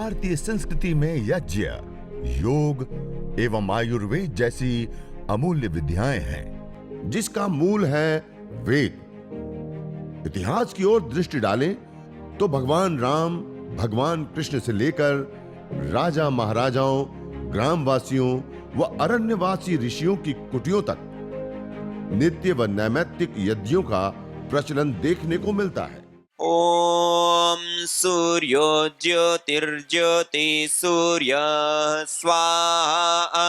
भारतीय संस्कृति में यज्ञ, योग एवं आयुर्वेद जैसी अमूल्य विद्याएं हैं, जिसका मूल है वेद। इतिहास की ओर दृष्टि डालें तो भगवान राम, भगवान कृष्ण से लेकर राजा महाराजाओं, ग्रामवासियों व अरण्यवासी ऋषियों की कुटियों तक नित्य व नैमित्तिक यज्ञों का प्रचलन देखने को मिलता है। ओम सूर्यो ज्योतिर्ज्योति सूर्य स्वाहा।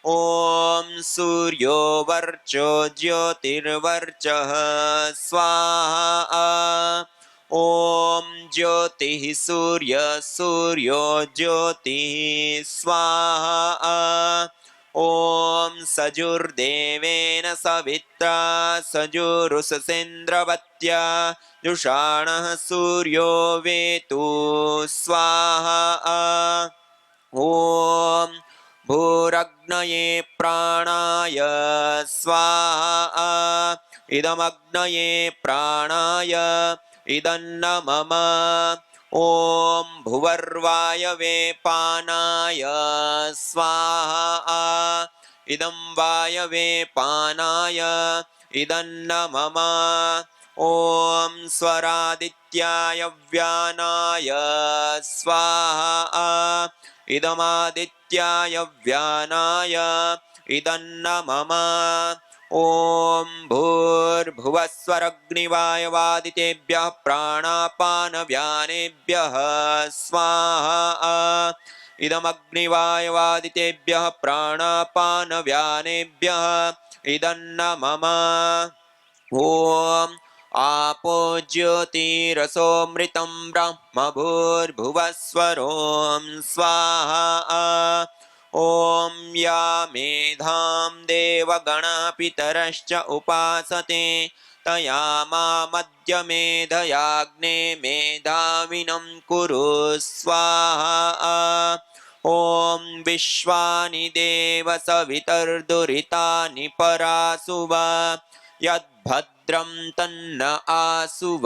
ओम सूर्यो वर्चो ज्योतिर्वर्चः स्वाहा। ओम ज्योतिः सूर्य सूर्यो ज्योतिः स्वाहा। ओम सजुर्देवेन सवित्रा सजुरुससेन्द्रवत्या जुषाणः सूर्यो वेतु स्वाहा। ओम भूरग्नये प्राणाय स्वाहा। इदमग्नये प्राणाय इदन्न मम। ओम भुवर्वायवे पानाय स्वाहा। इदं वायवे पानाय इदन्न मम। ओम स्वरादित्याय व्यानाय स्वाहा। इदमादित्याय व्यानाय इदन्न मम। ओम भूर्भुवस्वरग्निवायवादितेभ्यः प्राणापानव्यानेभ्यः स्वाहा। इदमग्निवायवादितेभ्यः प्राणापानव्यानेभ्यः इदन्न मम। ओम आपो ज्योतिरसोमृतं ब्रह्म भूर्भुवस्वरों स्वाहा। ओम या मेधां देवगणपितरश्च उपासते तया मामद्य मेधयाग्ने मेधाविनं कुरु स्वाहा। ओम विश्वानि देव सवितर्दुरितानि परासुव यद्भद्रं तन्न आसुव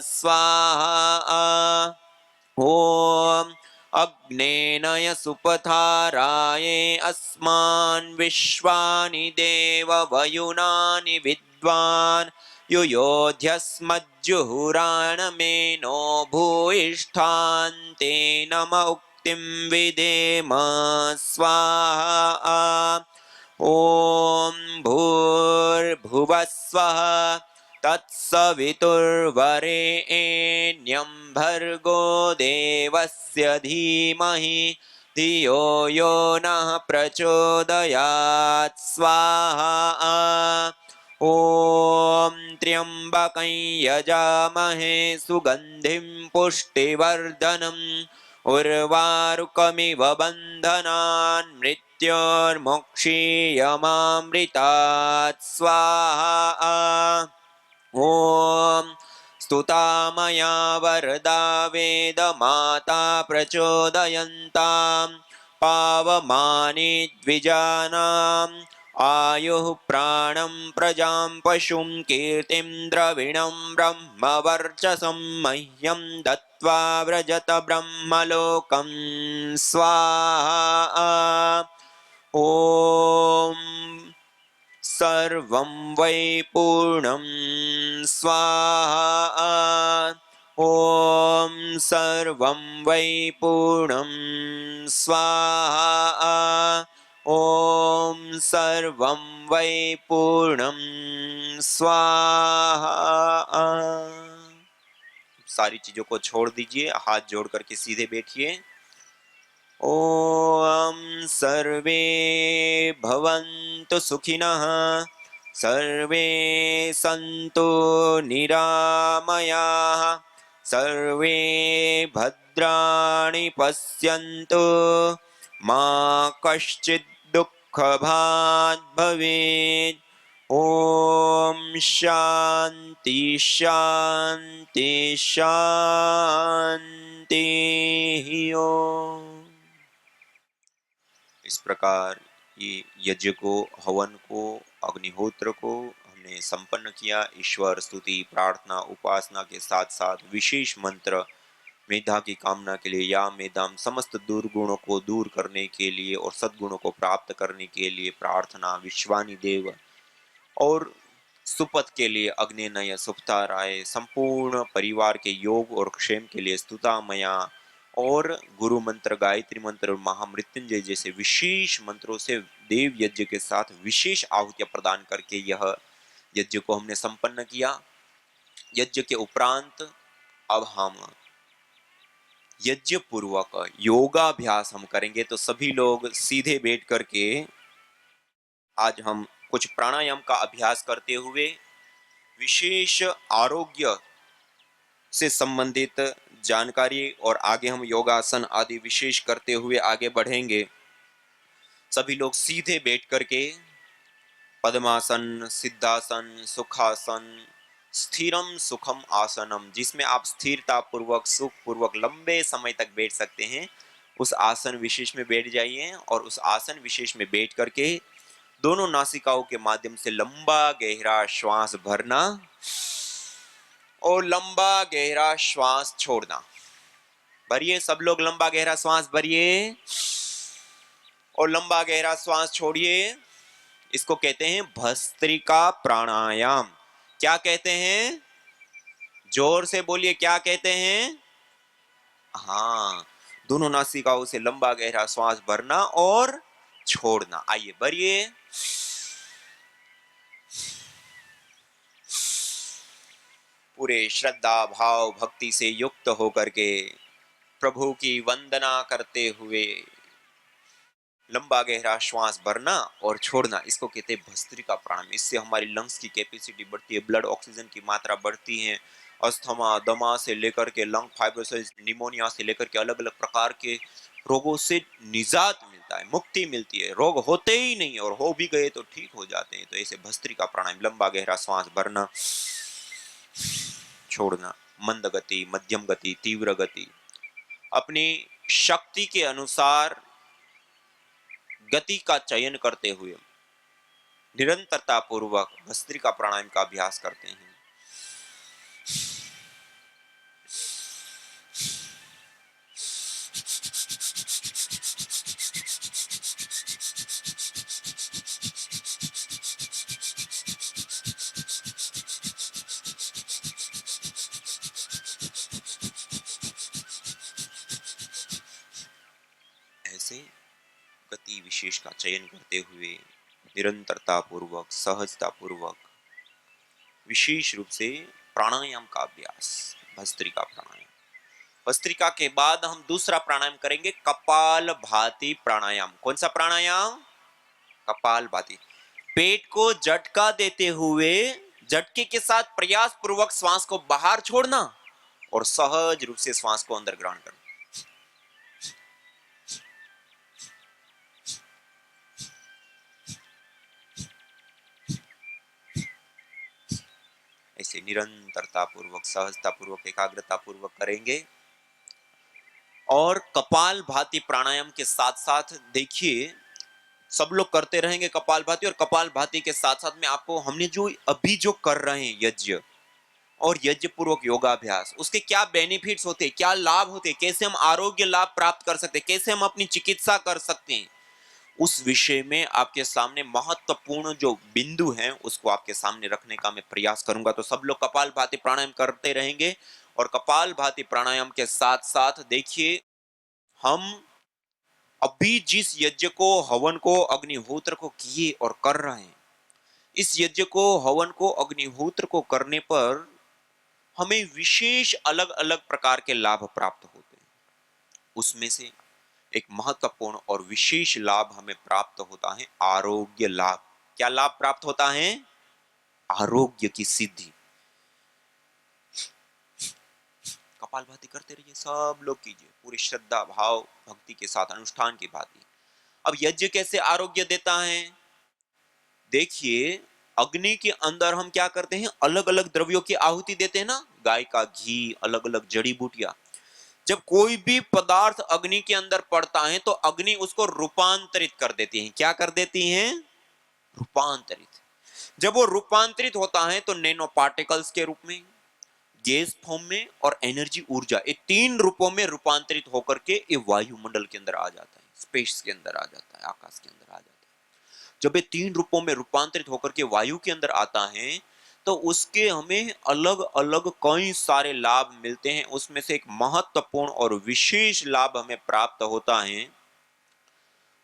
स्वाहा। ओम अग्नेनय सुपथाराये अस्मान् विश्वानि देव वयुनानि विद्वान् युयोध्यस्मज्जुहुराणमेनो भूयिष्ठान्ते नम उक्तिं विदेम स्वाहा। ओम भूर्भुवस्वः तत्सवितुर्वरेण्यं भर्गो देवस्य धीमहि धियो यो नः प्रचोदयात् स्वाहा। ओम त्र्यंबकं यजामहे सुगंधिं पुष्टिवर्धनम् उर्वारुकमिव बन्धनान् मृत्योर्मुक्षीयमामृतात् स्वाहा। ओम स्तुता मया वरदा वेदमाता प्रचोदयन्तां पावमानि द्विजानाम् आयुः प्राणं प्रजां पशुं कीर्तिं द्रविणं ब्रह्मवर्चसं मह्यं दत्त्वा व्रजत ब्रह्मलोकं स्वाहा। ओम सर्वं वै पूर्णं स्वाहा। ओम सर्वं वै पूर्णं स्वाहा। ओम सर्वं वै पूर्णं स्वाहा। सारी चीजों को छोड़ दीजिए, हाथ जोड़ करके सीधे बैठिए। ओम सर्वे भवन्तु सुखिनः, सर्वे सन्तु निरामयाः, सर्वे भद्राणि पश्यन्तु, मा कश्चित् दुःखभाग् भवेत्। ओम शांति शांति शांति। ओम इस प्रकार ये यज्ञ को, हवन को, अग्निहोत्र को हमने संपन्न किया। ईश्वर स्तुति, प्रार्थना, उपासना के साथ साथ विशेष मंत्र मेधा की कामना के लिए या मेधाम समस्त दुर्गुणों को दूर करने के लिए और सद्गुणों को प्राप्त करने के लिए प्रार्थना विश्वानी देव और सुपथ के लिए अग्निनय सुपता राय संपूर्ण परिवार के योग और क्षेम के लिए स्तुता मया और गुरु मंत्र गायत्री मंत्र और महामृत्युंजय जैसे विशेष मंत्रों से देव यज्ञ के साथ विशेष आहुतियां प्रदान करके यह यज्ञ को हमने संपन्न किया। यज्ञ के उपरांत अब हम यज्ञ पूर्वक योगाभ्यास हम करेंगे। तो सभी लोग सीधे बैठ करके आज हम कुछ प्राणायाम का अभ्यास करते हुए विशेष आरोग्य से संबंधित जानकारी और आगे हम योगासन आदि विशेष करते हुए आगे बढ़ेंगे। सभी लोग सीधे बैठ करके पद्मासन, सिद्धासन, सुखासन, स्थिरम सुखम आसनम, जिसमें आप स्थिरता पूर्वक सुख पूर्वक लंबे समय तक बैठ सकते हैं, उस आसन विशेष में बैठ जाइए और उस आसन विशेष में बैठ करके दोनों नासिकाओं के माध्यम से लंबा गहरा श्वास भरना और लंबा गहरा श्वास छोड़ना। भरिए सब लोग, लंबा गहरा श्वास भरिए और लंबा गहरा श्वास छोड़िए। इसको कहते हैं भस्त्रिका प्राणायाम। क्या कहते हैं? जोर से बोलिए, क्या कहते हैं? हाँ, दोनों नासिकाओं से लंबा गहरा श्वास भरना और छोड़ना। आइए भरिए। पूरे श्रद्धा भाव भक्ति से युक्त होकर के प्रभु की वंदना करते हुए लंबा गहरा श्वास भरना और छोड़ना, इसको कहते हैं भस्त्रिका प्राणायाम। इससे हमारी लंग्स की कैपेसिटी बढ़ती है, ब्लड ऑक्सीजन की मात्रा बढ़ती है, अस्थमा दमा से लेकर के लंग फाइब्रोसिस, निमोनिया से लेकर के अलग अलग प्रकार के रोगों से निजात मिलता है, मुक्ति मिलती है। रोग होते ही नहीं और हो भी गए तो ठीक हो जाते हैं। तो ऐसे भस्त्रिका प्राणायाम, लंबा गहरा श्वास भरना, छोड़ना, मंद गति, मध्यम गति, तीव्र गति, अपनी शक्ति के अनुसार गति का चयन करते हुए निरंतरता पूर्वक भस्त्रिका प्राणायाम का अभ्यास करते हैं। ऐसे गति विशेष का चयन करते हुए निरंतरता पूर्वक, सहजता पूर्वक विशेष रूप से प्राणायाम का अभ्यास, भस्त्रिका प्राणायाम। भस्त्रिका के बाद हम दूसरा प्राणायाम करेंगे, कपाल भाती प्राणायाम। कौन सा प्राणायाम? कपाल भाती। पेट को झटका देते हुए झटके के साथ प्रयास पूर्वक श्वास को बाहर छोड़ना और सहज रूप से श्वास को अंदर ग्रहण करना। ऐसे निरंतरता पूर्वक, सहजता पूर्वक, एकाग्रता पूर्वक करेंगे। और कपाल भाती प्राणायाम के साथ साथ देखिए, सब लोग करते रहेंगे कपाल भाती, और कपाल भाती के साथ साथ में आपको हमने जो अभी जो कर रहे हैं यज्ञ और यज्ञ पूर्वक योगाभ्यास, उसके क्या बेनिफिट्स होते हैं, क्या लाभ होते हैं, कैसे हम आरोग्य लाभ प्राप्त कर सकते हैं, कैसे हम अपनी चिकित्सा कर सकते हैं, उस विषय में आपके सामने महत्वपूर्ण जो बिंदु हैं उसको आपके सामने रखने का मैं प्रयास करूंगा। तो सब लोग कपाल भाती प्राणायाम करते रहेंगे और कपाल भाती प्राणायाम के साथ साथ देखिए, हम अभी जिस यज्ञ को, हवन को, अग्निहोत्र को किए और कर रहे हैं, इस यज्ञ को, हवन को, अग्निहोत्र को करने पर हमें विशेष अलग अलग प्रकार के लाभ प्राप्त होते हैं। उसमें से एक महत्वपूर्ण और विशेष लाभ हमें प्राप्त होता है आरोग्य लाभ। क्या लाभ प्राप्त होता है? आरोग्य की सिद्धि। कपालभाति करते रहिए, सब लोग कीजिए पूरी श्रद्धा भाव भक्ति के साथ, अनुष्ठान की भांति। अब यज्ञ कैसे आरोग्य देता है? देखिए, अग्नि के अंदर हम क्या करते हैं, अलग अलग द्रव्यों की आहुति देते हैं ना, गाय का घी, अलग अलग जड़ी बूटियां। जब कोई भी पदार्थ अग्नि के अंदर पड़ता है तो अग्नि उसको रूपांतरित कर देती है। क्या कर देती हैं? रूपांतरित। जब वो रूपांतरित होता है तो नैनो पार्टिकल्स के रूप में, गैस फॉर्म में और एनर्जी ऊर्जा, ये 3 रूपों में रूपांतरित होकर के ये वायुमंडल के अंदर आ जाता है, स्पेस के अंदर आ जाता है, आकाश के अंदर आ जाता है। जब ये 3 रूपों में रूपांतरित होकर के वायु के अंदर आता है तो उसके हमें अलग अलग कई सारे लाभ मिलते हैं। उसमें से एक महत्वपूर्ण और विशेष लाभ हमें प्राप्त होता है।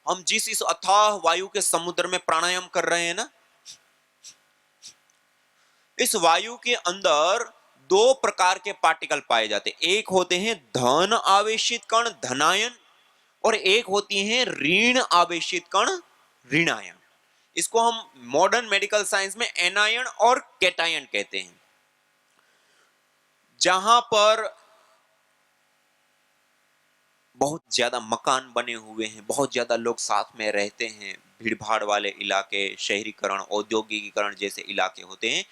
हम जिस इस अथाह वायु के समुद्र में प्राणायाम कर रहे हैं ना, इस वायु के अंदर 2 प्रकार के पार्टिकल पाए जाते हैं। एक होते हैं धन आवेशित कण धनायन, और एक होती हैं ऋण आवेशित कण ऋणायन। इसको हम मॉडर्न मेडिकल साइंस में एनायन और कैटायन कहते हैं। जहां पर बहुत ज्यादा मकान बने हुए हैं, बहुत ज्यादा लोग साथ में रहते हैं, भीड़ भाड़ वाले इलाके, शहरीकरण, औद्योगिकीकरण जैसे इलाके होते हैं,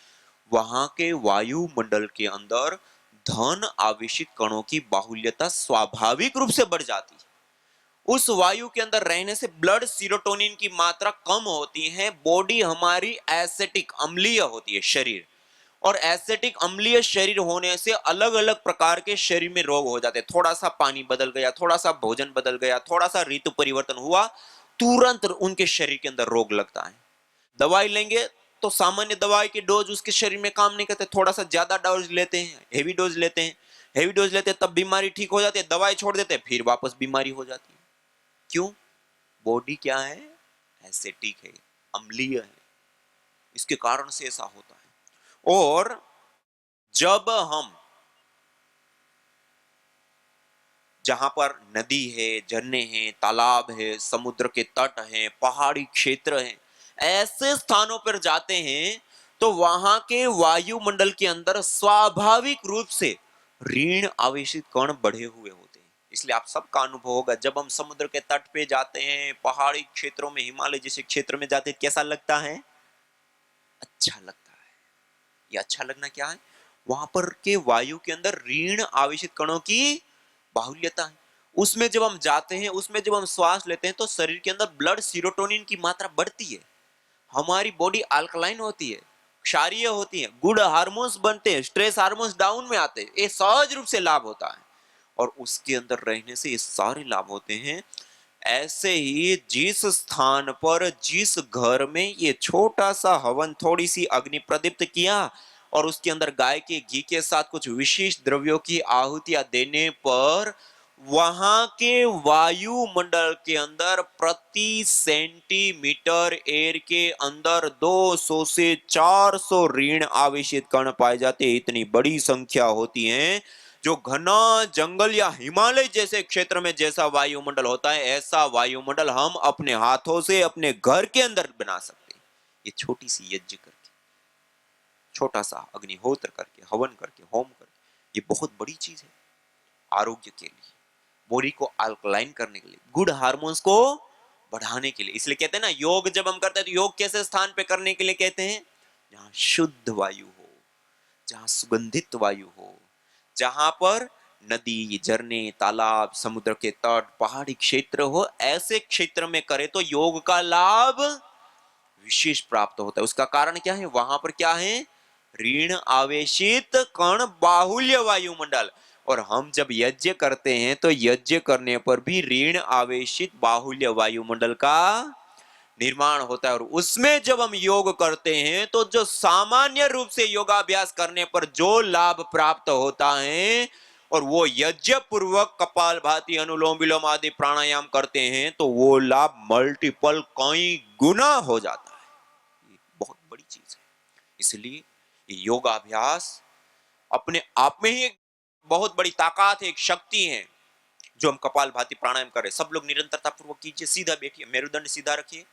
वहां के वायुमंडल के अंदर धन आवेशित कणों की बाहुल्यता स्वाभाविक रूप से बढ़ जाती है। उस वायु के अंदर रहने से ब्लड सीरोटोनिन की मात्रा कम होती है, बॉडी हमारी एसिटिक अम्लीय होती है शरीर, और एसिटिक अम्लीय शरीर होने से अलग अलग प्रकार के शरीर में रोग हो जाते हैं। थोड़ा सा पानी बदल गया, थोड़ा सा भोजन बदल गया, थोड़ा सा ऋतु परिवर्तन हुआ, तुरंत उनके शरीर के अंदर रोग लगता है। दवाई लेंगे तो सामान्य दवाई की डोज उसके शरीर में काम नहीं करते, थोड़ा सा ज्यादा डोज लेते हैं, हेवी डोज लेते हैं, हेवी डोज लेते हैं तब बीमारी ठीक हो जाती है, दवाई छोड़ देते हैं फिर वापस बीमारी हो जाती है। क्यों? बॉडी क्या है? एसिटिक है, अम्लीय है, इसके कारण से ऐसा होता है। और जब हम जहां पर नदी है, झरने हैं, तालाब है, समुद्र के तट हैं, पहाड़ी क्षेत्र हैं, ऐसे स्थानों पर जाते हैं तो वहां के वायुमंडल के अंदर स्वाभाविक रूप से ऋण आवेशित कण बढ़े हुए होते हैं। इसलिए आप सबका अनुभव होगा, जब हम समुद्र के तट पे जाते हैं, पहाड़ी क्षेत्रों में, हिमालय जैसे क्षेत्र में जाते हैं, कैसा लगता है? अच्छा लगता है। ये अच्छा लगना क्या है? वहां पर के वायु के अंदर ऋण आवेशित कणों की बाहुल्यता है। उसमें जब हम जाते हैं, उसमें जब हम श्वास लेते हैं तो शरीर के अंदर ब्लड सीरोटोनिन की मात्रा बढ़ती है, हमारी बॉडी अल्कलाइन होती है, क्षारीय होती है, गुड हार्मोन्स बनते हैं, स्ट्रेस हार्मोन्स डाउन में आते हैं। ये सहज रूप से लाभ होता है और उसके अंदर रहने से ये सारे लाभ होते हैं। ऐसे ही जिस स्थान पर, जिस घर में ये छोटा सा हवन, थोड़ी सी अग्नि प्रदीप्त किया और उसके अंदर गाय के घी के साथ कुछ विशेष द्रव्यों की आहुतियां देने पर वहां के वायुमंडल के अंदर प्रति सेंटीमीटर एयर के अंदर 200 से 400 ऋण आवेशित कण पाए जाते हैं। इतनी बड़ी संख्या होती है। जो घना जंगल या हिमालय जैसे क्षेत्र में जैसा वायुमंडल होता है, ऐसा वायुमंडल हम अपने हाथों से अपने घर के अंदर बना सकते हैं। ये छोटी सी यज्ञ करके, छोटा सा अग्निहोत्र करके, हवन करके, होम करके, ये बहुत बड़ी चीज है आरोग्य के लिए, बॉडी को अल्कलाइन करने के लिए, गुड हार्मोन्स को बढ़ाने के लिए। इसलिए कहते हैं ना, योग जब हम करते हैं तो योग कैसे स्थान पे करने के लिए कहते हैं? जहां शुद्ध वायु हो, जहां सुगंधित वायु हो, जहां पर नदी, झरने, तालाब, समुद्र के तट, पहाड़ी क्षेत्र हो, ऐसे क्षेत्र में करे तो योग का लाभ विशेष प्राप्त होता है। उसका कारण क्या है? वहां पर क्या है? ऋण आवेशित कण बाहुल्य वायुमंडल। और हम जब यज्ञ करते हैं तो यज्ञ करने पर भी ऋण आवेशित बाहुल्य वायुमंडल का निर्माण होता है। और उसमें जब हम योग करते हैं तो जो सामान्य रूप से योगाभ्यास करने पर जो लाभ प्राप्त होता है, और वो यज्ञ पूर्वक कपालभाति, अनुलोम विलोम आदि प्राणायाम करते हैं तो वो लाभ मल्टीपल कई गुना हो जाता है। ये बहुत बड़ी चीज है। इसलिए योगाभ्यास अपने आप में ही एक बहुत बड़ी ताकत है, एक शक्ति है। जो हम कपालभाति प्राणायाम कर रहे हैं, सब लोग निरंतरता पूर्वक कीजिए, सीधा बैठिए, मेरुदंड सीधा रखिए।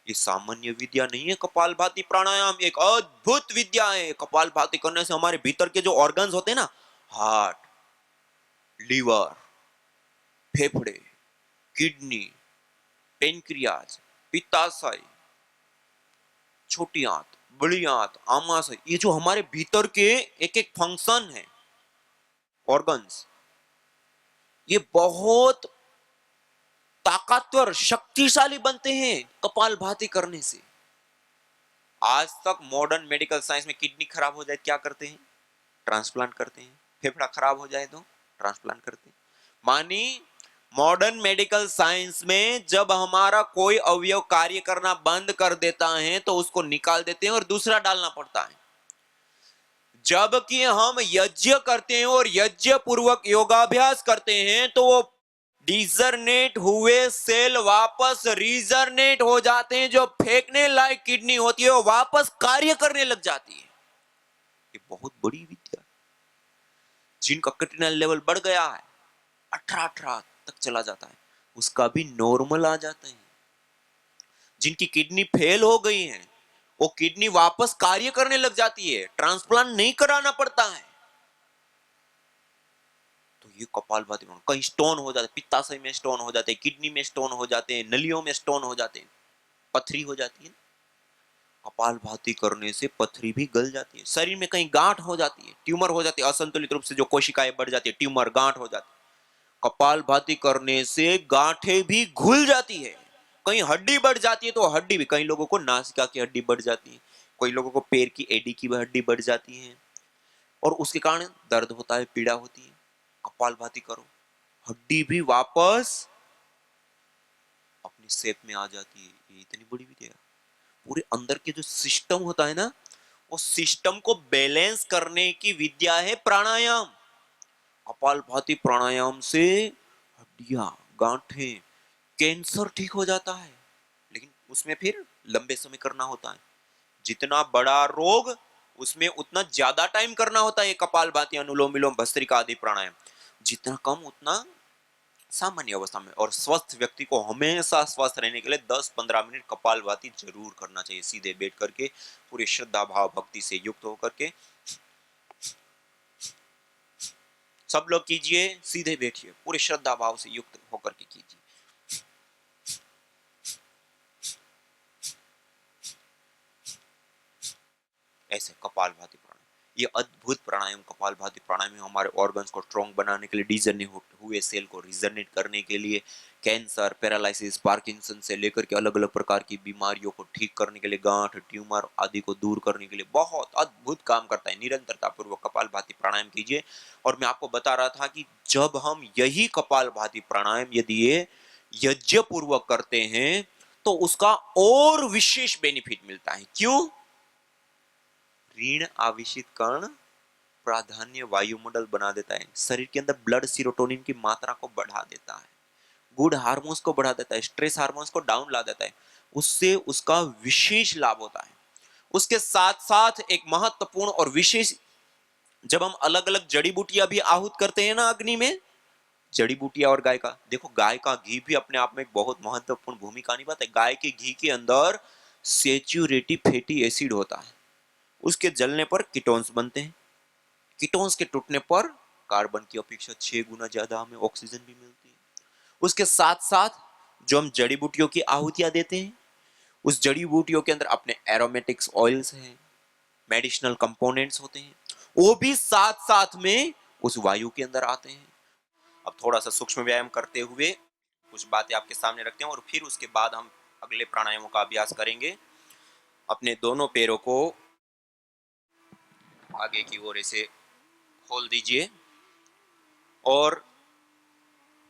ये सामान्य विद्या नहीं है। कपालभाति प्राणायाम एक अद्भुत विद्या है। कपालभाति करने से हमारे भीतर के जो ऑर्गन्स होते हैं ना, हार्ट, लीवर, फेफड़े, किडनी, पेनक्रियाज, पित्ताशय, छोटी आंत, बड़ी आंत, आमाशय, ये जो हमारे भीतर के एक एक फंक्शन है, ऑर्गन्स, ये बहुत ताकतवर, शक्तिशाली बनते हैं कपालभाति करने से। आज तक मॉडर्न मेडिकल साइंस में किडनी खराब हो जाए क्या करते हैं? ट्रांसप्लांट करते हैं। फेफड़ा खराब हो जाए तो ट्रांसप्लांट करते हैं। मानी मॉडर्न मेडिकल साइंस में जब हमारा कोई अवयव कार्य करना बंद कर देता है तो उसको निकाल देते हैं और दूसरा डालना पड़ता है। जबकि हम यज्ञ करते हैं और यज्ञ पूर्वक योगाभ्यास करते हैं तो वो डिजर्नेट हुए सेल वापस रीजर्नेट हो जाते हैं। जो फेंकने लायक किडनी होती है वो वापस कार्य करने लग जाती है। ये बहुत बड़ी विद्या है। जिनका क्रिटिनल लेवल बढ़ गया है 18 तक चला जाता है उसका भी नॉर्मल आ जाता है। जिनकी किडनी फेल हो गई है वो किडनी वापस कार्य करने लग जाती है। ट्रांसप्लांट नहीं कराना पड़ता है। तो ये कपालभाति कहीं स्टोन हो जाते, पित्ताशय में स्टोन हो जाते, किडनी में स्टोन हो जाते हैं, नलियों में स्टोन हो जाते हैं, पथरी हो जाती है। कपालभाति करने से पथरी भी गल जाती है। शरीर में कहीं गांठ हो जाती है, ट्यूमर हो जाती है, असंतुलित रूप से जो कोशिकाएं बढ़ जाती है, ट्यूमर गांठ हो जाती है। कपालभाति करने से गांठें भी घुल जाती है। कहीं हड्डी बढ़ जाती है तो हड्डी भी, कई लोगों को नासिका की हड्डी बढ़ जाती है, कई लोगों को पैर की एडी की हड्डी बढ़ जाती है और उसके कारण दर्द होता है, पीड़ा होती है। कपालभाति करो, हड्डी भी वापस अपनी शेप में आ जाती है। ये इतनी बड़ी विद्या है। पूरे अंदर के जो सिस्टम होता है ना, वो सिस्टम को बैलेंस करने की विद्या है प्राणायाम। कपालभाति प्राणायाम से हड्डियां, गांठें, कैंसर ठीक हो जाता है। लेकिन उसमें फिर लंबे समय करना होता है। जितना बड़ा रोग उसमें उतना ज्यादा टाइम करना होता है। कपालभाति, अनुलोम विलोम, भस्त्रिका आदि प्राणायाम जितना कम उतना सामान्य अवस्था में। और स्वस्थ व्यक्ति को हमेशा स्वस्थ रहने के लिए 10-15 मिनट कपालभाति जरूर करना चाहिए। सीधे बैठ करके पूरी श्रद्धा भाव भक्ति से युक्त होकर के सब लोग कीजिए। सीधे बैठिए, पूरी श्रद्धा भाव से युक्त होकर के कीजिए। ऐसे कपालभाति प्राणायाम, ये अद्भुत प्राणायाम कपालभाति प्राणायाम हमारे ऑर्गन्स को स्ट्रॉन्ग बनाने के लिए, डिजर्नेट हुए सेल को रिजर्नेट करने के लिए, कैंसर, पैरालिसिस, पार्किंसन से लेकर के अलग अलग प्रकार की बीमारियों को ठीक करने के लिए, गांठ, ट्यूमर आदि को दूर करने के लिए बहुत अद्भुत काम करता है। निरंतरता पूर्वक कपालभाति प्राणायाम कीजिए। और मैं आपको बता रहा था कि जब हम यही कपालभाति प्राणायाम यदि ये यज्ञ पूर्वक करते हैं तो उसका और विशेष बेनिफिट मिलता है। क्यों? ऋण आवेशित कण प्राधान्य वायुमंडल बना देता है। शरीर के अंदर ब्लड सीरोटोनिन की मात्रा को बढ़ा देता है, गुड हार्मोन्स को बढ़ा देता है, स्ट्रेस हार्मोन्स को डाउन ला देता है। उससे उसका विशेष लाभ होता है। उसके साथ साथ एक महत्वपूर्ण और विशेष, जब हम अलग अलग जड़ी बूटियां भी आहूत करते हैं ना अग्नि में, जड़ी बूटियां और गाय का, देखो गाय का घी भी अपने आप में एक बहुत महत्वपूर्ण भूमिका निभाता है। गाय के घी के अंदर सेचुरेटिव फैटी एसिड होता है। उसके जलने पर कीटोन्स बनते हैं। कीटोन्स के टूटने पर कार्बन की अपेक्षा 6 गुना ज्यादा हमें ऑक्सीजन भी मिलती है। उसके साथ साथ जो हम जड़ी बूटियों की आहुतियां देते हैं, उस जड़ी बूटियों के अंदर अपने एरोमेटिक्स ऑयल्स हैं, मेडिसिनल कंपोनेंट्स होते हैं, वो भी साथ साथ में उस वायु के अंदर आते हैं। अब थोड़ा सा सूक्ष्म व्यायाम करते हुए कुछ बातें आपके सामने रखते हैं और फिर उसके बाद हम अगले प्राणायामों का अभ्यास करेंगे। अपने दोनों पैरों को आगे की ओर ऐसे खोल दीजिए और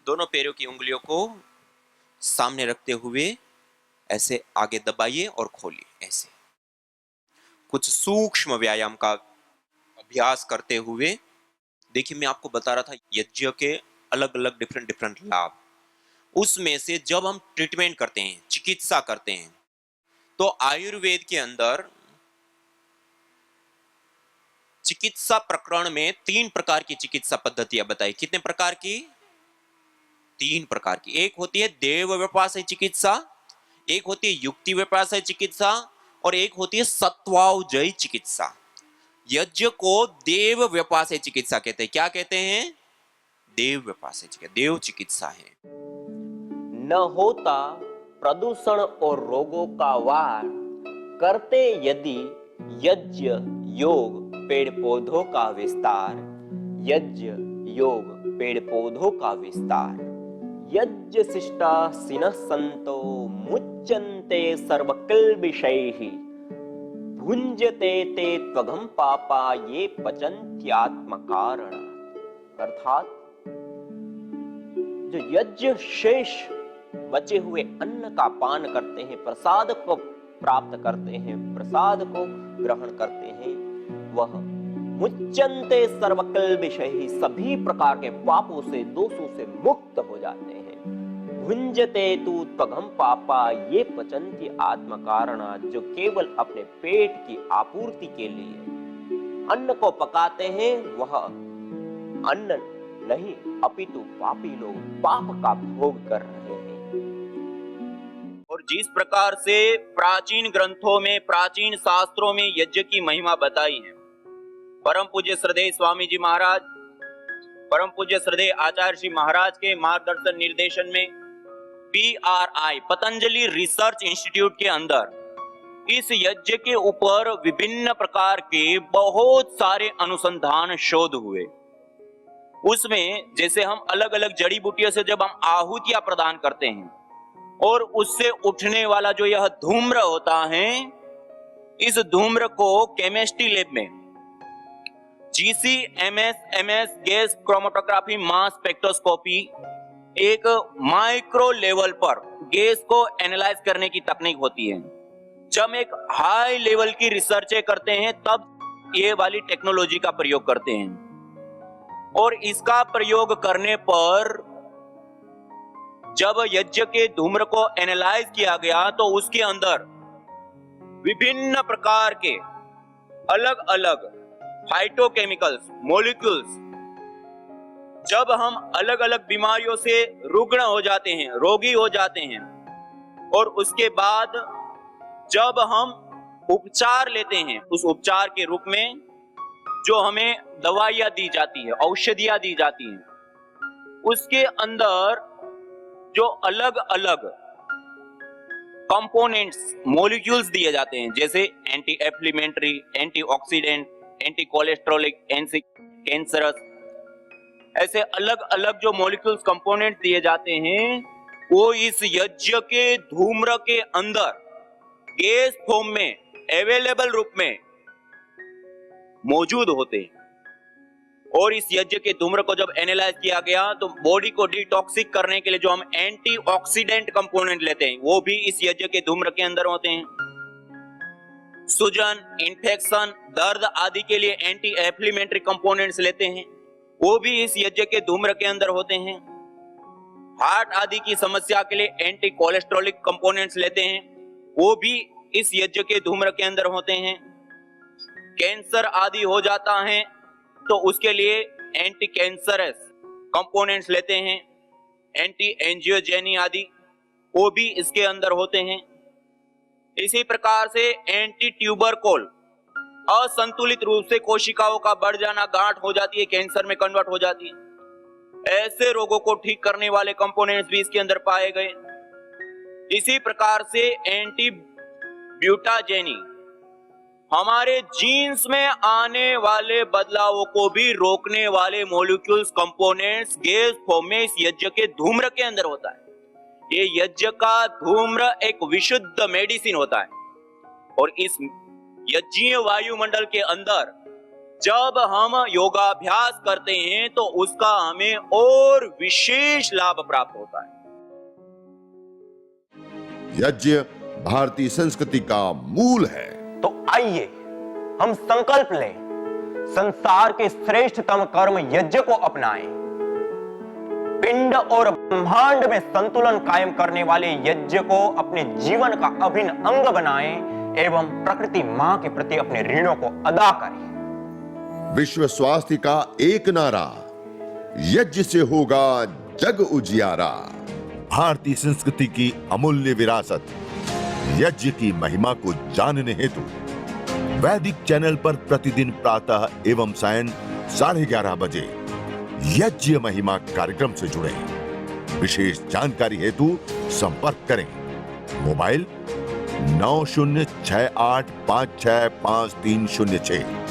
दोनों पैरों की उंगलियों को सामने रखते हुए ऐसे आगे दबाइए और खोलिए। ऐसे कुछ सूक्ष्म व्यायाम का अभ्यास करते हुए देखिए, मैं आपको बता रहा था यज्ञ के अलग अलग डिफरेंट लाभ। उसमें से जब हम ट्रीटमेंट करते हैं, चिकित्सा करते हैं, तो आयुर्वेद के अंदर चिकित्सा प्रकरण में 3 प्रकार की चिकित्सा पद्धतियां बताई। कितने प्रकार की? 3 प्रकार की। एक होती है देव व्यपाशय चिकित्सा, एक होती है युक्ति व्यपाशय चिकित्सा और एक होती है सत्वावजयी चिकित्सा। यज्ञ को देव व्यपाशय चिकित्सा कहते हैं। क्या कहते हैं? देव व्यपाशय चिकित्सा, देव चिकित्सा है। न होता प्रदूषण और रोगों का वार, करते यदि यज्ञ योग पेड़ पौधों का विस्तार, यज्ञ योग पेड़ पौधों का विस्तार। यज्ञ शिष्टा सिनः संतो मुच्यन्ते सर्वकिल्बिषैः, भुंजते ते त्वघम पापा ये पचन्त्यात्म कारण। अर्थात जो यज्ञ शेष बचे हुए अन्न का पान करते हैं, प्रसाद को प्राप्त करते हैं, प्रसाद को ग्रहण करते हैं, वह मुच्यन्ते सर्वकल्पिशैः सभी प्रकार के पापों से, दोषों से मुक्त हो जाते हैं। भुंजते तु त्वघम पापा ये पचन्ति आत्म कारणा, जो केवल अपने पेट की आपूर्ति के लिए अन्न को पकाते हैं, वह अन्न नहीं अपितु पापी लोग पाप का भोग कर रहे हैं। और जिस प्रकार से प्राचीन ग्रंथों में, प्राचीन शास्त्रों में यज्ञ की महिमा बताई है, परम पूज्य श्रद्धेय स्वामी जी महाराज, परम पूज्य श्रद्धेय आचार्य श्री महाराज के मार्गदर्शन निर्देशन में PRI पतंजलि रिसर्च इंस्टीट्यूट के अंदर इस यज्ञ के ऊपर विभिन्न प्रकार के बहुत सारे अनुसंधान शोध हुए। उसमें जैसे हम अलग अलग जड़ी बूटियों से जब हम आहुतियां प्रदान करते हैं और उससे उठने वाला जो यह धूम्र होता है, इस धूम्र को केमिस्ट्री लैब में GC-MS gas chromatography mass spectroscopy, एक माइक्रो लेवल पर गैस को एनालाइज करने की तकनीक होती है। जब हम एक हाई लेवल की रिसर्च करते हैं तब ये वाली टेक्नोलॉजी का प्रयोग करते हैं। और इसका प्रयोग करने पर जब यज्ञ के धूम्र को एनालाइज किया गया तो उसके अंदर विभिन्न प्रकार के अलग अलग फाइटोकेमिकल्स, मॉलिक्यूल्स, जब हम अलग अलग बीमारियों से रुग्ण हो जाते हैं, रोगी हो जाते हैं, और उसके बाद जब हम उपचार लेते हैं, उस उपचार के रूप में जो हमें दवाइयां दी जाती है, औषधियां दी जाती हैं, उसके अंदर जो अलग अलग कंपोनेंट्स, मॉलिक्यूल्स दिए जाते हैं, जैसे anti inflammatory, antioxidant, anti cholesterolic, anti cancerous, ऐसे अलग अलग जो मॉलिक्यूल्स, कंपोनेंट दिए जाते हैं, वो इस यज्ञ के धूम्र के अंदर गैस फॉर्म में, अवेलेबल रूप में मौजूद होते हैं। और इस यज्ञ के धूम्र को जब एनालाइज किया गया तो बॉडी को डिटॉक्सिक करने के लिए जो हम एंटीऑक्सीडेंट कंपोनेंट लेते हैं, वो भी इस यज्ञ के धूम्र के अंदर होते हैं। सूजन, इंफेक्शन, दर्द आदि के लिए एंटी एफ्लिमेंट्री कंपोनेंट्स लेते हैं, वो भी इस यज्ञ के धूम्र के अंदर होते हैं। हार्ट आदि की समस्या के लिए एंटी कोलेस्ट्रोलिक कंपोनेंट्स लेते हैं, वो भी इस यज्ञ के धूम्र के अंदर होते हैं। कैंसर आदि हो जाता है तो उसके लिए एंटी कैंसरस कंपोनेंट्स लेते हैं, एंटी एंजियोजेनी आदि, वो भी इसके अंदर होते हैं। इसी प्रकार से एंटी ट्यूबरकुल, असंतुलित रूप से कोशिकाओं का बढ़ जाना, गांठ हो जाती है, कैंसर में कन्वर्ट हो जाती है, ऐसे रोगों को ठीक करने वाले कंपोनेंट्स भी इसके अंदर पाए गए। इसी प्रकार से एंटी ब्यूटाजेनी, हमारे जीन्स में आने वाले बदलावों को भी रोकने वाले मॉलिक्यूल्स, कंपोनेंट्स गैस फॉर्म में इस यज्ञ के धूम्र के अंदर होता है। ये यज्ञ का धूम्र एक विशुद्ध मेडिसिन होता है। और इस यज्ञीय वायुमंडल के अंदर जब हम योगाभ्यास करते हैं तो उसका हमें और विशेष लाभ प्राप्त होता है। यज्ञ भारतीय संस्कृति का मूल है। तो आइए हम संकल्प लें, संसार के श्रेष्ठतम कर्म यज्ञ को अपनाएं, पिंड और ब्रह्मांड में संतुलन कायम करने वाले यज्ञ को अपने जीवन का अभिन्न अंग बनाएं एवं प्रकृति मां के प्रति अपने ऋणों को अदा करें। विश्व स्वास्थ्य का एक नारा, यज्ञ से होगा जग उजियारा। भारतीय संस्कृति की अमूल्य विरासत यज्ञ की महिमा को जानने हेतु वैदिक चैनल पर प्रतिदिन प्रातः एवं सायं 11:30 बजे यज्ञ महिमा कार्यक्रम से जुड़े। विशेष जानकारी हेतु संपर्क करें। मोबाइल 9068565306।